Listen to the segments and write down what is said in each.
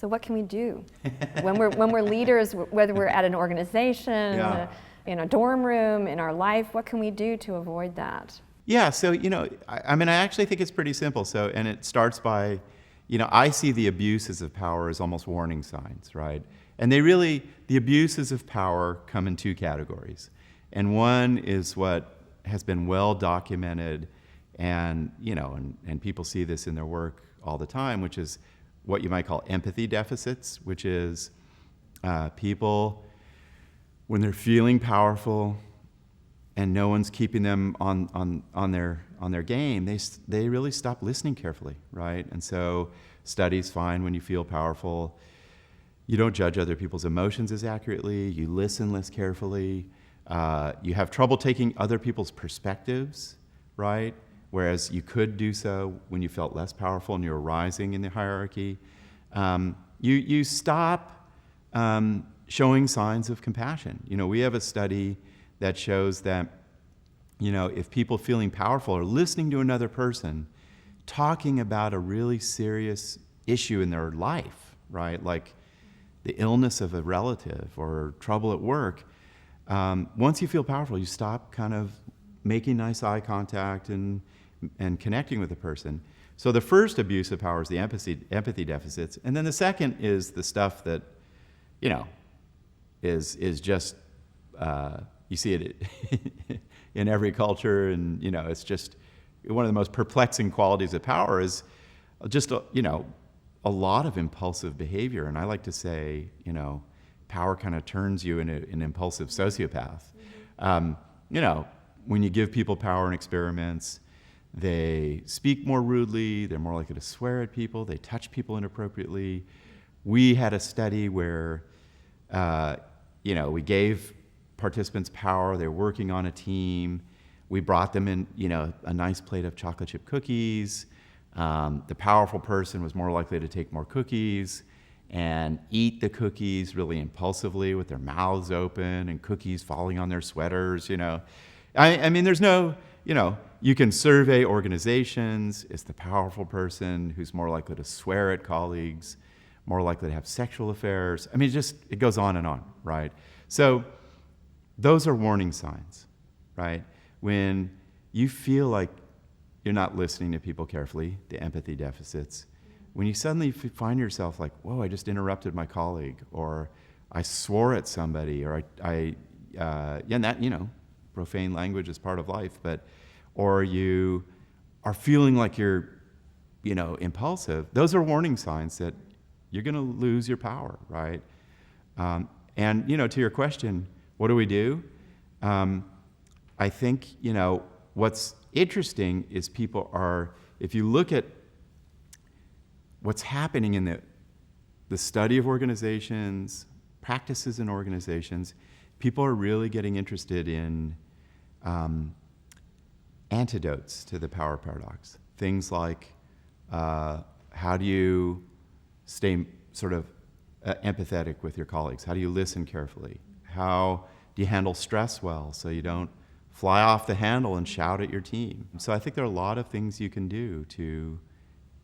So what can we do when we're leaders, whether we're at an organization, in a dorm room, in our life? What can we do to avoid that? Yeah, so, I mean, I actually think it's pretty simple. So, and it starts by, I see the abuses of power as almost warning signs, right? And the abuses of power come in two categories. And one is what has been well documented, and, and people see this in their work all the time, which is what you might call empathy deficits, which is people, when they're feeling powerful and no one's keeping them on their game, they really stop listening carefully, right? And so studies find when you feel powerful, you don't judge other people's emotions as accurately, you listen less carefully, you have trouble taking other people's perspectives, right? Whereas you could do so when you felt less powerful and you were rising in the hierarchy. You stop showing signs of compassion. We have a study that shows that, if people feeling powerful are listening to another person talking about a really serious issue in their life, right? Like the illness of a relative or trouble at work, once you feel powerful, you stop kind of making nice eye contact and connecting with the person. So the first abuse of power is the empathy deficits, and then the second is the stuff that, is just you see it in every culture, and it's just one of the most perplexing qualities of power is just a lot of impulsive behavior. And I like to say, power kind of turns you into an impulsive sociopath. When you give people power in experiments, they speak more rudely, they're more likely to swear at people, they touch people inappropriately. We had a study where, we gave participants power, they were working on a team, we brought them in, a nice plate of chocolate chip cookies. The powerful person was more likely to take more cookies and eat the cookies really impulsively with their mouths open and cookies falling on their sweaters, I mean, there's no, you can survey organizations. It's the powerful person who's more likely to swear at colleagues, more likely to have sexual affairs. I mean, it goes on and on, right? So those are warning signs, right? When you feel like you're not listening to people carefully, the empathy deficits, when you suddenly find yourself like, whoa, I just interrupted my colleague, or I swore at somebody, or and that, profane language is part of life, or you are feeling like you're, impulsive, those are warning signs that you're going to lose your power, right? And, to your question, what do we do? I think, what's interesting is if you look at what's happening in the study of organizations, practices in organizations, people are really getting interested in antidotes to the power paradox. Things like how do you stay sort of empathetic with your colleagues? How do you listen carefully? How do you handle stress well so you don't fly off the handle and shout at your team? So I think there are a lot of things you can do to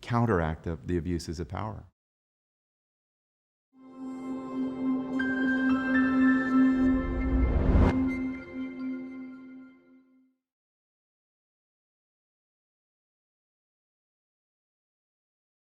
counteract the abuses of power.